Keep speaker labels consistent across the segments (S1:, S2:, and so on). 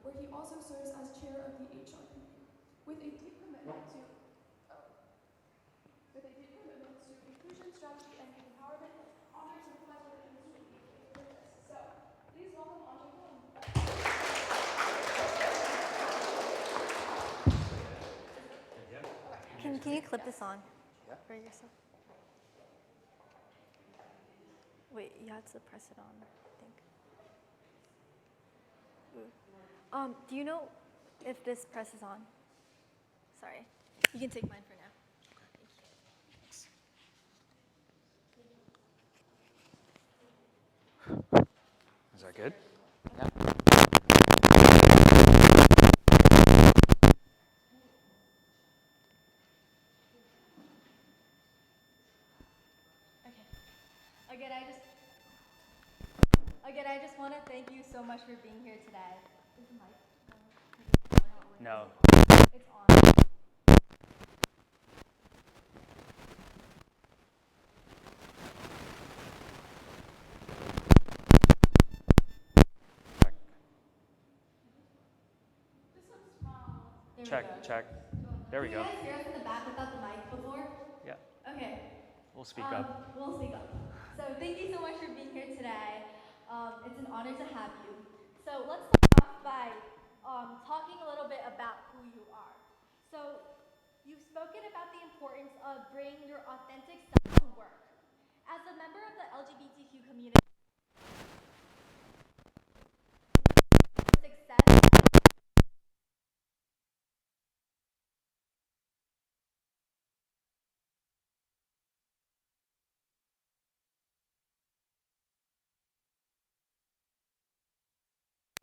S1: where he also serves as chair of the HR committee. With a deep commitment to inclusion strategy and youth empowerment, honors and pleasure and to be with this. So please welcome Andre Cohen.
S2: Can you clip this on for yourself? Wait, you have to press it on, I think. Do you know if this presses on? Sorry. You can take mine for now.
S3: Is that good? Yeah.
S2: Again, I just want to thank you so much for being here today. Is the mic?
S3: No.
S2: It's on.
S3: Check. There we go.
S2: Did you guys hear us in the back without the mic before?
S3: Yeah.
S2: Okay.
S3: We'll speak up.
S2: We'll speak up. So thank you so much for being here today. It's an honor to have you. So let's start off by talking a little bit about who you are. So you've spoken about the importance of bringing your authentic self to work. As a member of the LGBTQ community, success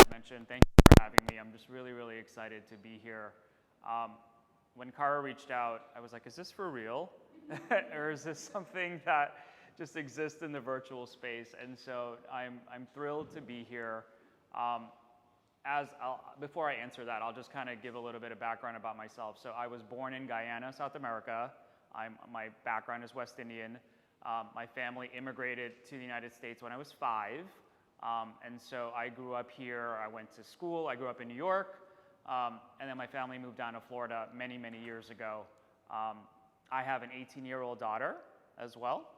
S3: Mentioned. Thank you for having me. I'm just really excited to be here. When Kara reached out, I was like, is this for real? Or is this something that just exists in the virtual space? And so I'm thrilled to be here. Before I answer that, I'll just kind of give a little bit of background about myself. So I was born in Guyana, South America. My background is West Indian. My family immigrated to the United States when I was 5. And so I grew up here. I went to school. I grew up in New York. And then my family moved down to Florida many years ago. I have an 18-year-old daughter as well.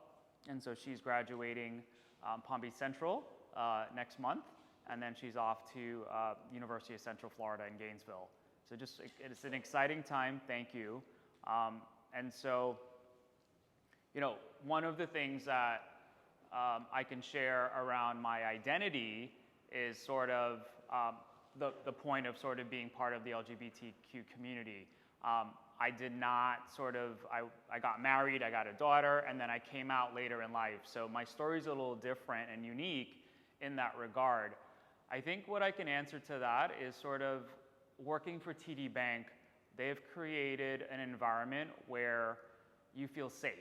S3: And so she's graduating Palm Beach Central next month. And then she's off to University of Central Florida in Gainesville. So it's an exciting time. Thank you. And so, one of the things that I can share around my identity is sort of the point of sort of being part of the LGBTQ community. I did not I got married, I got a daughter, and then I came out later in life. So my story's a little different and unique in that regard. I think what I can answer to that is sort of working for TD Bank. They've created an environment where you feel safe.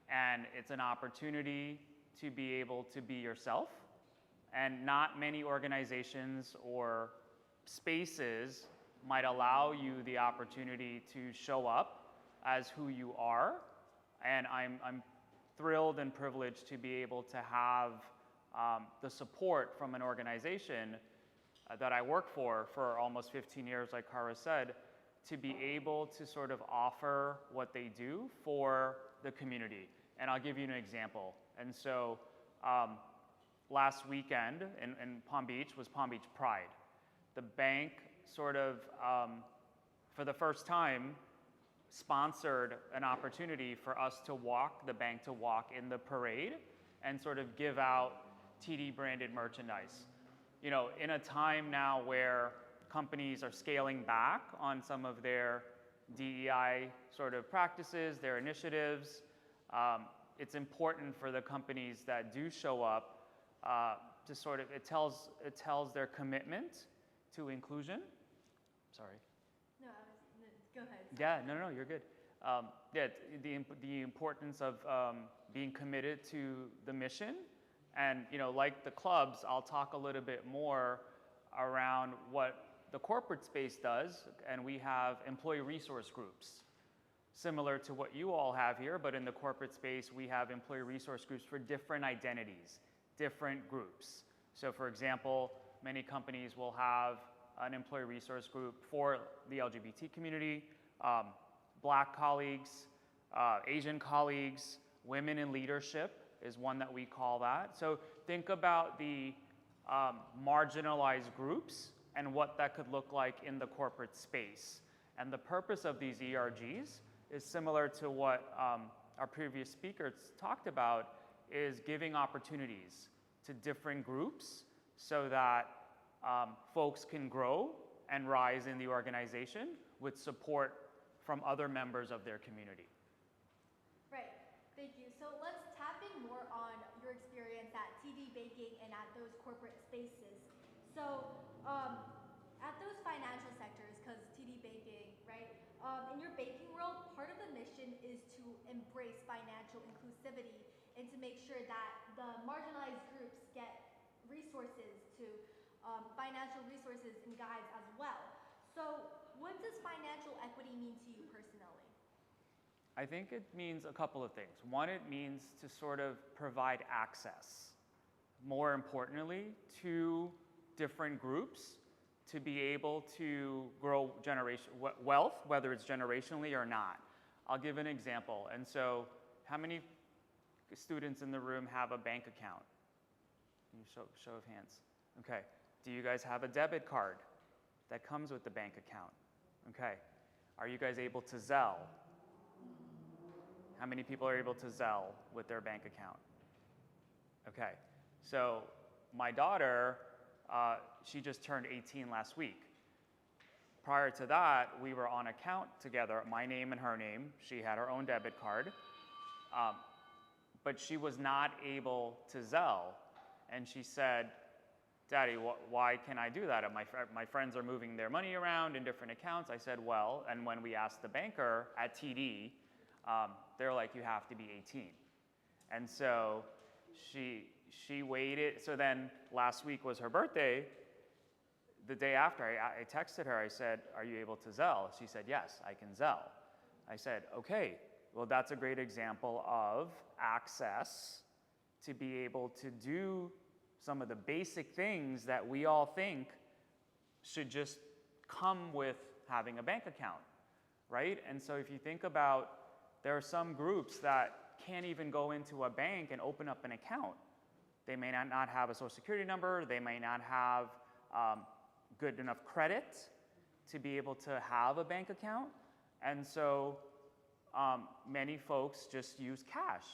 S3: And it's an opportunity to be able to be yourself. And not many organizations or spaces might allow you the opportunity to show up as who you are. And I'm thrilled and privileged to be able to have the support from an organization that I work for almost 15 years, like Kara said, to be able to sort of offer what they do for the community. And I'll give you an example. And so last weekend in Palm Beach was Palm Beach Pride. The bank sort of, for the first time, sponsored an opportunity for us to walk in the parade and sort of give out TD branded merchandise. In a time now where companies are scaling back on some of their DEI sort of practices, their initiatives, it's important for the companies that do show up to sort of, it tells their commitment to inclusion. Sorry.
S2: No, go ahead.
S3: Yeah, no, you're good. The importance of being committed to the mission. And, like the clubs, I'll talk a little bit more around what the corporate space does, and we have employee resource groups, similar to what you all have here, but in the corporate space, we have employee resource groups for different identities, different groups. So for example, many companies will have an employee resource group for the LGBT community, Black colleagues, Asian colleagues, women in leadership is one that we call that. So think about the marginalized groups and what that could look like in the corporate space. And the purpose of these ERGs is similar to what our previous speakers talked about, is giving opportunities to different groups so that folks can grow and rise in the organization with support from other members of their community.
S2: Right, thank you. So let's tap in more on your experience at TD Banking and at those corporate spaces. So at those financial sectors, because TD Banking, right, in your banking world, part of the mission is to embrace financial inclusivity and to make sure that the marginalized groups get resources to financial resources and guides as well. So what does financial equity mean to you personally?
S3: I think it means a couple of things. One, it means to sort of provide access, more importantly, to different groups to be able to grow wealth, whether it's generationally or not. I'll give an example. And so how many students in the room have a bank account? Can you show of hands? Okay. Do you guys have a debit card that comes with the bank account? Okay. Are you guys able to Zelle? How many people are able to Zelle with their bank account? Okay. So my daughter, she just turned 18 last week. Prior to that, we were on account together, my name and her name. She had her own debit card. But she was not able to Zelle. And she said, Daddy, why can't I do that? My friends are moving their money around in different accounts. I said, well, and when we asked the banker at TD, they're like, you have to be 18. And so she waited. So then last week was her birthday. The day after, I texted her. I said, are you able to Zelle? She said, yes, I can Zelle. I said, okay, well, that's a great example of access to be able to do some of the basic things that we all think should just come with having a bank account, right? And so if you think about, there are some groups that can't even go into a bank and open up an account. They may not have a social security number. They may not have good enough credit to be able to have a bank account. And so many folks just use cash.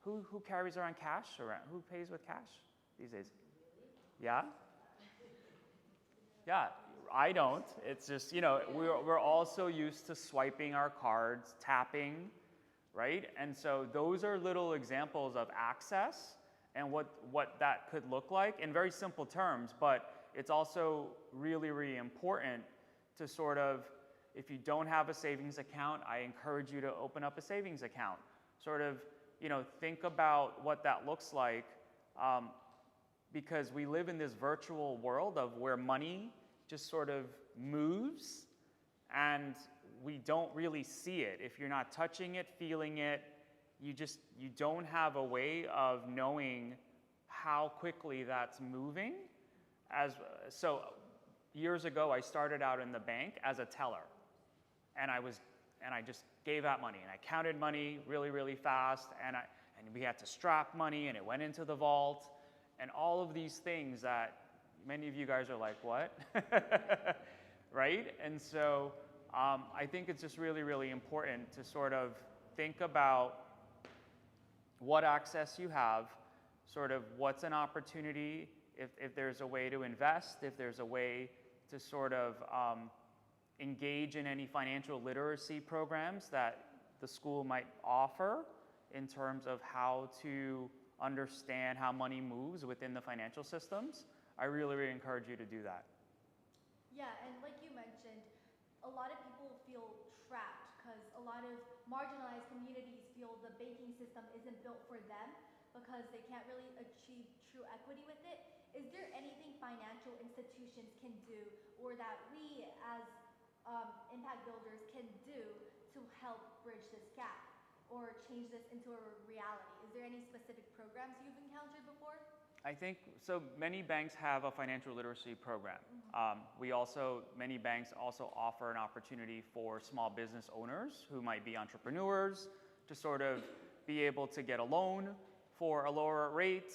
S3: Who carries around cash around? Who pays with cash these days? Yeah? Yeah, I don't. It's just, you know, we're also used to swiping our cards, tapping, right? And so those are little examples of access and what that could look like in very simple terms, but it's also really, really important to sort of, if you don't have a savings account, I encourage you to open up a savings account. Sort of, you know, think about what that looks like, because we live in this virtual world of where money just sort of moves and we don't really see it. If you're not touching it, feeling it, you don't have a way of knowing how quickly that's moving. So years ago, I started out in the bank as a teller, and I just gave out money, and I counted money really, really fast, and we had to strap money, and it went into the vault, and all of these things that many of you guys are like, what? Right? And so I think it's just really, really important to sort of think about what access you have, sort of what's an opportunity, if there's a way to invest, if there's a way to sort of engage in any financial literacy programs that the school might offer in terms of how to understand how money moves within the financial systems. I really, really encourage you to do that.
S2: Yeah, and like you mentioned, a lot of people feel trapped because a lot of marginalized communities feel the banking system isn't built for them because they can't really achieve true equity with it. Is there anything financial institutions can do or that we as impact builders can do to help bridge this gap or change this into a reality? Is there any specific programs you've encountered before?
S3: I think so. Many banks have a financial literacy program. Many banks also offer an opportunity for small business owners who might be entrepreneurs to sort of be able to get a loan for a lower rate,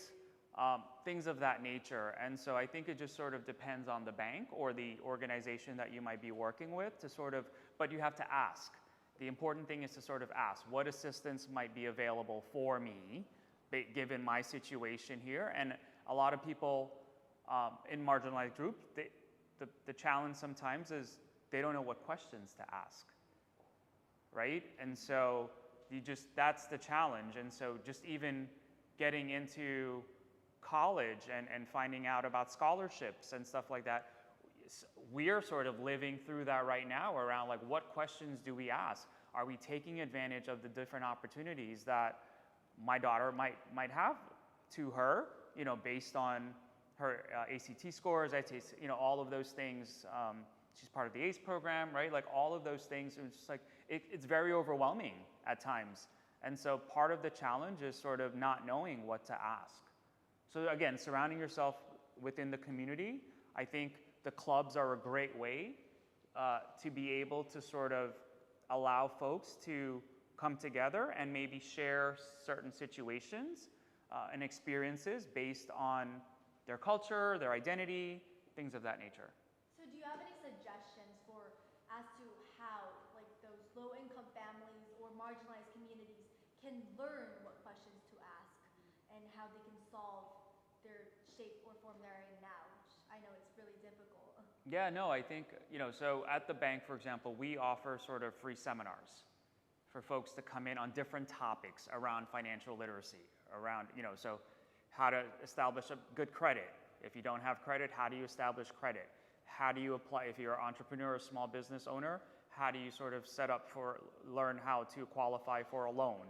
S3: things of that nature. And so I think it just sort of depends on the bank or the organization that you might be working with to sort of, but you have to ask. The important thing is to sort of ask, what assistance might be available for me given my situation here? And a lot of people in marginalized groups, the challenge sometimes is they don't know what questions to ask, right? And so that's the challenge. And so just even getting into college and finding out about scholarships and stuff like that, we are sort of living through that right now around like, what questions do we ask? Are we taking advantage of the different opportunities that my daughter might have to her, based on her ACT scores, SAT, all of those things. She's part of the ACE program, right? Like all of those things, it's just like, it's very overwhelming at times. And so part of the challenge is sort of not knowing what to ask. So again, surrounding yourself within the community, I think the clubs are a great way to be able to sort of allow folks to come together and maybe share certain situations and experiences based on their culture, their identity, things of that nature.
S2: So do you have any suggestions as to how like those low-income families or marginalized communities can learn what questions to ask and how they can solve their shape or form they're in now, which I know it's really difficult.
S3: Yeah, no, I think, so at the bank, for example, we offer sort of free seminars for folks to come in on different topics around financial literacy, around, so how to establish a good credit. If you don't have credit, how do you establish credit? How do you apply, if you're an entrepreneur or small business owner, how do you sort of learn how to qualify for a loan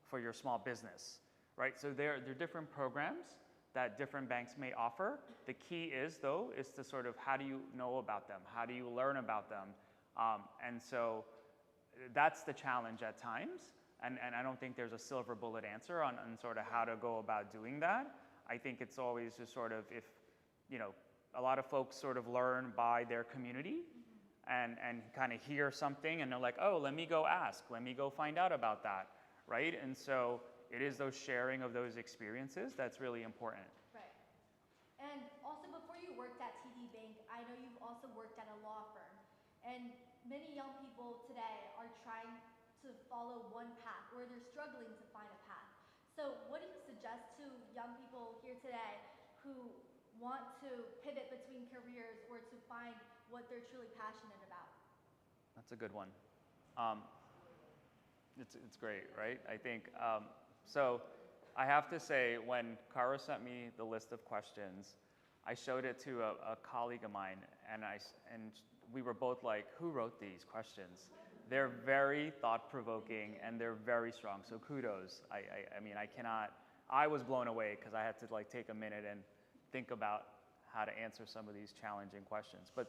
S3: for your small business, right? So there are different programs that different banks may offer. The key is to sort of, how do you know about them? How do you learn about them? And so that's the challenge at times. And I don't think there's a silver bullet answer on sort of how to go about doing that. I think it's always just sort of, if, a lot of folks sort of learn by their community and kind of hear something and they're like, oh, let me go ask, let me go find out about that, right? And so it is those sharing of those experiences that's really important.
S2: Right. And also before you worked at TD Bank, I know you've also worked at a law firm. And many young people today are trying to follow one path or they're struggling to find a path. So what do you suggest to young people here today who want to pivot between careers or to find what they're truly passionate about?
S3: That's a good one. It's great, right? I think, so I have to say, when Kara sent me the list of questions, I showed it to a colleague of mine, and we were both like, who wrote these questions? They're very thought-provoking, and they're very strong, so kudos. I was blown away because I had to like take a minute and think about how to answer some of these challenging questions. But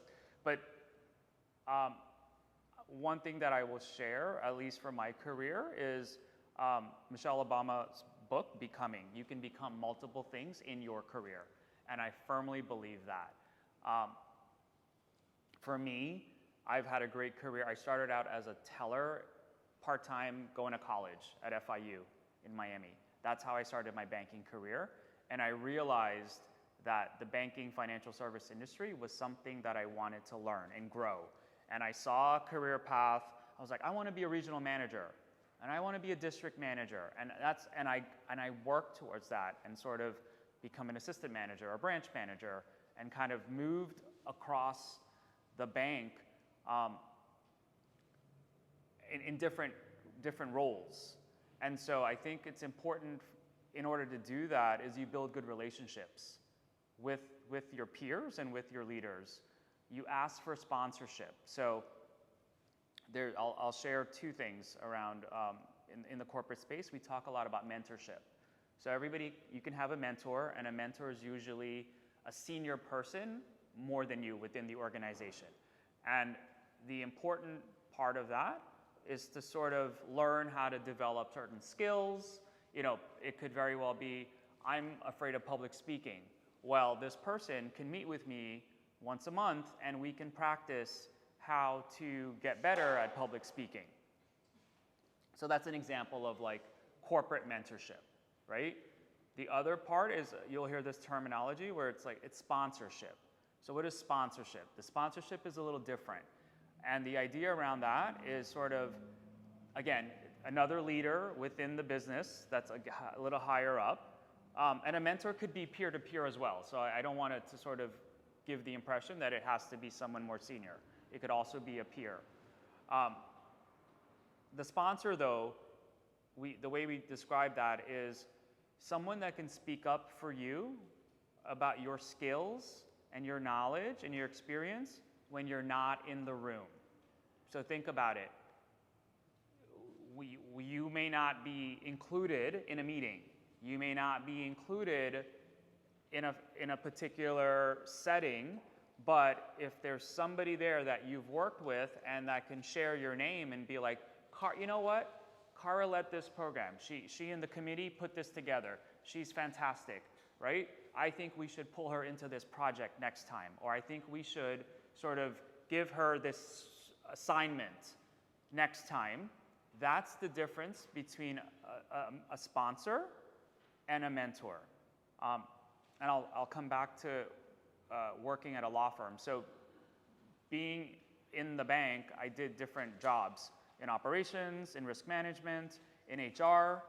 S3: one thing that I will share, at least for my career, is Michelle Obama's book, Becoming. You can become multiple things in your career, and I firmly believe that. For me, I've had a great career. I started out as a teller, part-time, going to college at FIU in Miami. That's how I started my banking career, and I realized that the banking financial service industry was something that I wanted to learn and grow. And I saw a career path. I was like, I want to be a regional manager, and I want to be a district manager, and I worked towards that and sort of become an assistant manager, a branch manager, and kind of moved across the bank in different roles. And so I think it's important in order to do that is you build good relationships with your peers and with your leaders. You ask for sponsorship. So I'll share two things around in the corporate space. We talk a lot about mentorship. So everybody, you can have a mentor, and a mentor is usually a senior person more than you within the organization. And the important part of that is to sort of learn how to develop certain skills. It could very well be, I'm afraid of public speaking. Well, this person can meet with me once a month and we can practice how to get better at public speaking. So that's an example of like corporate mentorship, right? The other part is, you'll hear this terminology where it's like, it's sponsorship. So what is sponsorship? The sponsorship is a little different. And the idea around that is sort of, again, another leader within the business that's a little higher up. And a mentor could be peer-to-peer as well. So I don't want it to sort of give the impression that it has to be someone more senior. It could also be a peer. The sponsor, though, the way we describe that is someone that can speak up for you about your skills and your knowledge and your experience when you're not in the room. So think about it. You may not be included in a meeting. You may not be included in a particular setting, but if there's somebody there that you've worked with and that can share your name and be like, you know what? Kara led this program. She and the committee put this together. She's fantastic, right? I think we should pull her into this project next time, or I think we should sort of give her this assignment next time. That's the difference between a sponsor and a mentor. And I'll come back to working at a law firm. So being in the bank, I did different jobs in operations, in risk management, in HR,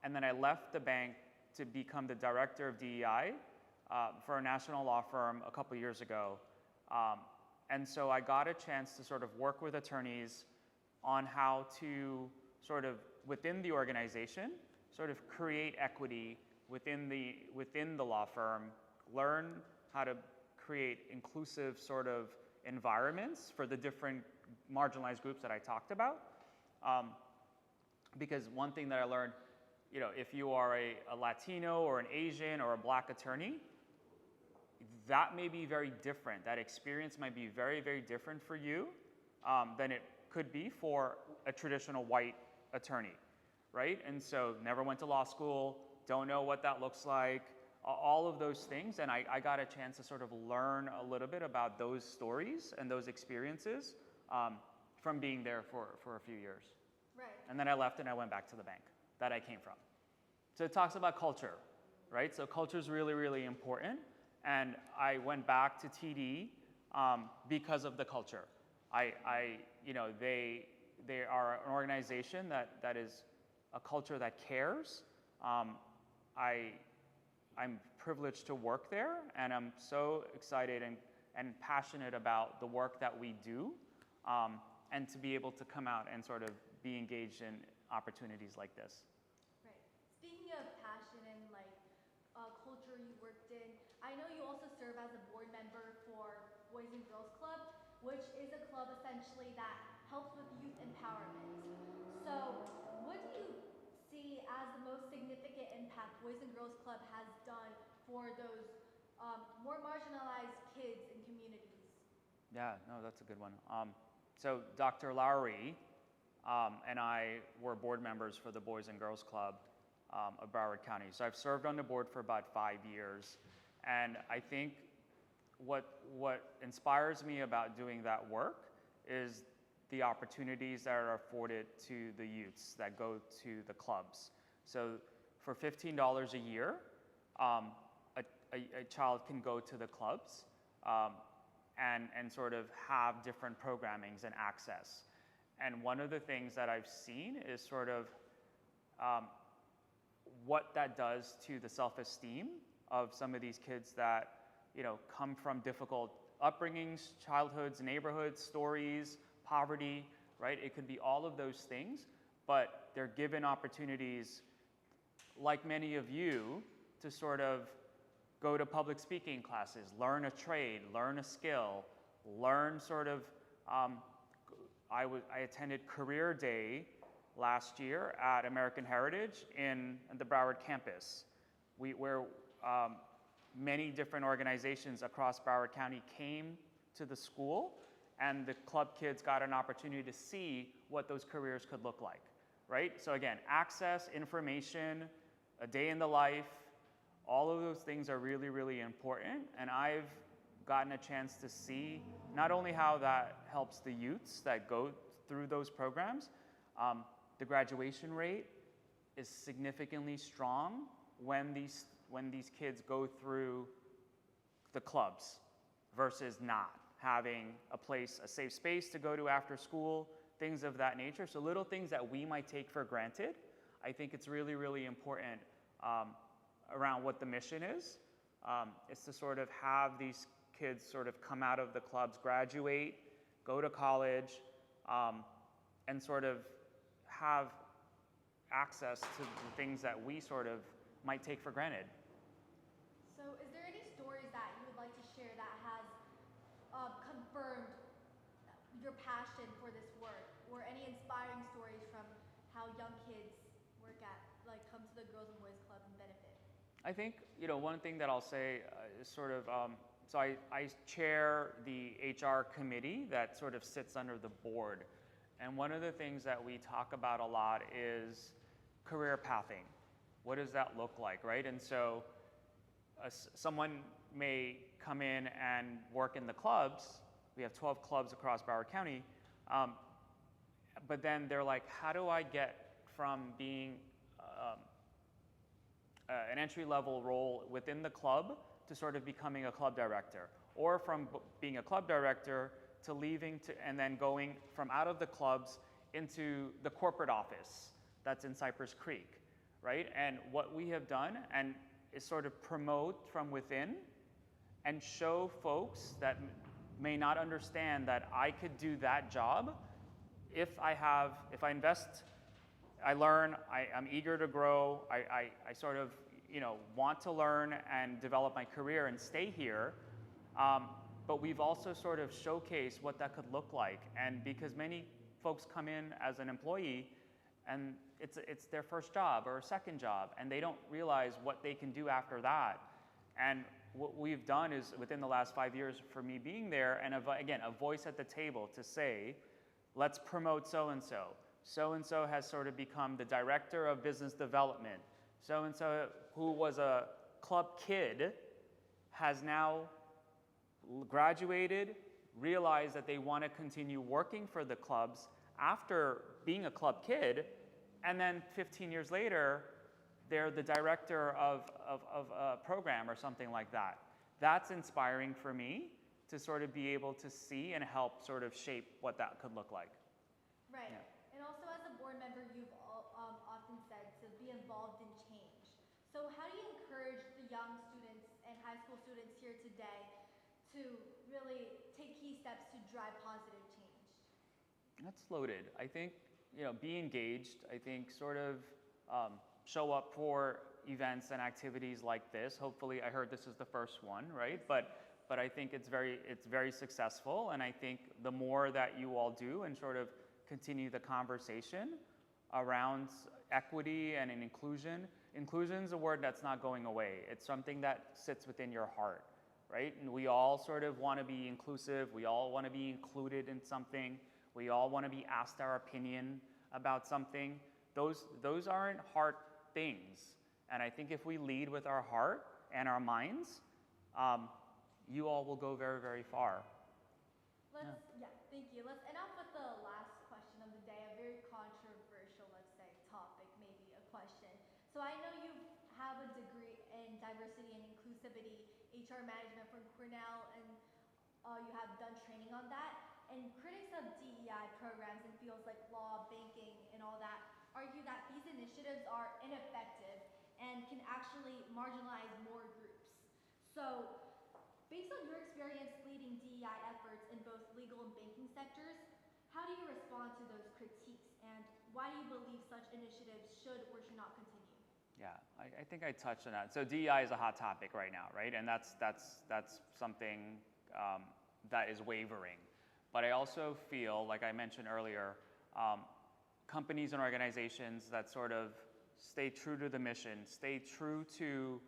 S3: and then I left the bank to become the director of DEI for a national law firm a couple years ago. And so I got a chance to sort of work with attorneys on how to sort of, within the organization, sort of create equity within the law firm, learn how to create inclusive sort of environments for the different marginalized groups that I talked about. Because one thing that I learned, you know, if you are a Latino or an Asian or a Black attorney, that may be very different. That experience might be very, very different for you than it could be for a traditional white attorney, right? And so never went to law school, don't know what that looks like, all of those things. And I got a chance to sort of learn a little bit about those stories and those experiences from being there for a few years.
S2: Right.
S3: And then I left and I went back to the bank that I came from. So it talks about culture, right? So culture is really, really important. And I went back to TD because of the culture. You know, they are an organization that is a culture that cares. I'm privileged to work there, and I'm so excited and passionate about the work that we do, and to be able to come out and sort of be engaged in opportunities like this.
S2: Right. Speaking of passion and like culture you worked in, I know you also serve as a board member for Boys and Girls Club, which is a club essentially that helps with youth empowerment. So what do you see as the most significant impact Boys and Girls Club has done for those more marginalized kids and communities?
S3: Yeah, no, that's a good one. So Dr. Lowry and I were board members for the Boys and Girls Club of Broward County. So I've served on the board for about 5 years. And I think what inspires me about doing that work is the opportunities that are afforded to the youths that go to the clubs. So for $15 a year, a child can go to the clubs and sort of have different programmings and access. And one of the things that I've seen is sort of what that does to the self-esteem of some of these kids that, you know, come from difficult upbringings, childhoods, neighborhoods, stories, poverty, right? It could be all of those things, but they're given opportunities, like many of you, to sort of go to public speaking classes, learn a trade, learn a skill, learn sort of, I attended Career Day last year at American Heritage in the Broward campus, where many different organizations across Broward County came to the school, and the club kids got an opportunity to see what those careers could look like, right? So again, access, information, a day in the life, All of those things are really, really important, and I've gotten a chance to see not only how that helps the youths that go through those programs, the graduation rate is significantly strong when these kids go through the clubs versus not having a safe space to go to after school, things of that nature. So little things that we might take for granted, I think it's really, really important around what the mission is to sort of have these kids sort of come out of the clubs, graduate, go to college, and sort of have access to the things that we sort of might take for granted.
S2: So is there any stories that you would like to share that has confirmed your passion for this work, or any inspiring stories from how young kids come to the Girls and Boys Club and benefit?
S3: I think, one thing that I'll say is sort of, so I chair the HR committee that sort of sits under the board. And one of the things that we talk about a lot is career pathing. What does that look like, right? And so someone may come in and work in the clubs. We have 12 clubs across Broward County. But then they're like, how do I get from being an entry-level role within the club to sort of becoming a club director, or from being a club director to leaving and then going from out of the clubs into the corporate office that's in Cypress Creek, right? And what we have done is sort of promote from within and show folks that may not understand that I could do that job if I invest, I learn, I'm eager to grow, I sort of, want to learn and develop my career and stay here. But we've also sort of showcased what that could look like. And because many folks come in as an employee and it's their first job or a second job, and they don't realize what they can do after that. And what we've done is, within the last 5 years for me being there, and again, a voice at the table to say, let's promote so-and-so. So-and-so has sort of become the director of business development. So-and-so, who was a club kid, has now graduated, realized that they want to continue working for the clubs after being a club kid, and then 15 years later, they're the director of a program or something like that. That's inspiring for me to sort of be able to see and help sort of shape what that could look like.
S2: Right.
S3: Yeah.
S2: And also, as a board member, you've often said to be involved in change. So how do you encourage the young students and high school students here today to really take key steps to drive positive change?
S3: That's loaded. I think, be engaged. I think sort of show up for events and activities like this. Hopefully, I heard this is the first one, right? But I think it's very successful, and I think the more that you all do and sort of continue the conversation around equity and inclusion. Inclusion's a word that's not going away. It's something that sits within your heart, right? And we all sort of want to be inclusive. We all want to be included in something. We all want to be asked our opinion about something. Those aren't hard things. And I think if we lead with our heart and our minds, you all will go very, very far.
S2: Thank you. Let's end off with the last question of the day, a very controversial, let's say, topic, maybe a question. So I know you have a degree in diversity and inclusivity, HR management from Cornell, and you have done training on that. And critics of DEI programs in fields like law, banking, and all that argue that these initiatives are ineffective and can actually marginalize more groups. So, based on your experience leading DEI efforts in both legal and banking sectors, how do you respond to those critiques, and why do you believe such initiatives should or should not continue?
S3: Yeah, I think I touched on that. So DEI is a hot topic right now, right? And that's something that is wavering. But I also feel, like I mentioned earlier, companies and organizations that sort of stay true to the mission, stay true to,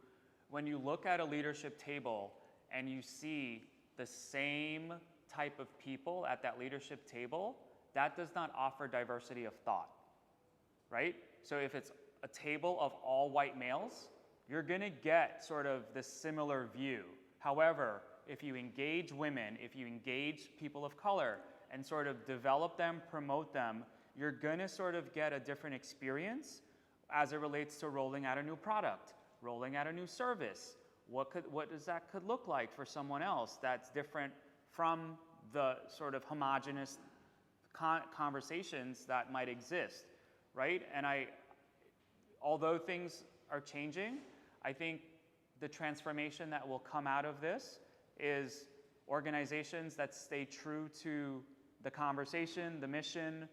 S3: when you look at a leadership table and you see the same type of people at that leadership table, that does not offer diversity of thought, right? So if it's a table of all white males, you're going to get sort of the similar view. However, if you engage women, if you engage people of color and sort of develop them, promote them, you're going to sort of get a different experience as it relates to rolling out a new product, rolling out a new service. What does that could look like for someone else that's different from the sort of homogenous conversations that might exist, right? And although things are changing, I think the transformation that will come out of this is organizations that stay true to the conversation, the mission,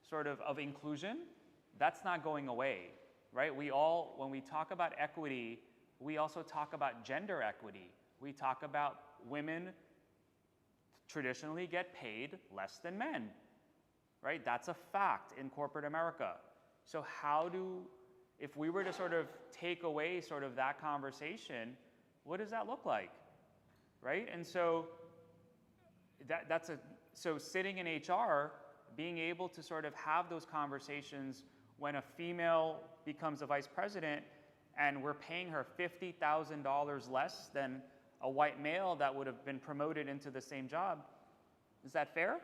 S3: sort of inclusion. That's not going away, right? When we talk about equity, we also talk about gender equity. We talk about women traditionally get paid less than men, right? That's a fact in corporate America. So if we were to sort of take away sort of that conversation, what does that look like, right? And so so sitting in HR, being able to sort of have those conversations when a female becomes a vice president and we're paying her $50,000 less than a white male that would have been promoted into the same job, is that fair?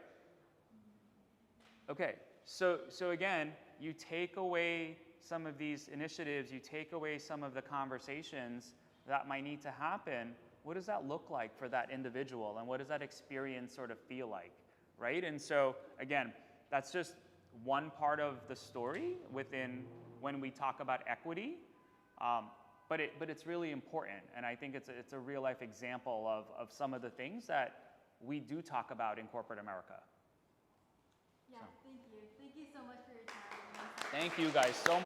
S3: Okay, so again, you take away some of these initiatives, you take away some of the conversations that might need to happen, what does that look like for that individual, and what does that experience sort of feel like, right? And so, again, that's just one part of the story when we talk about equity, but it's really important, and I think it's a real life example of some of the things that we do talk about in corporate America.
S2: Yeah, thank you. Thank you so much for your time.
S3: Thank you guys so much.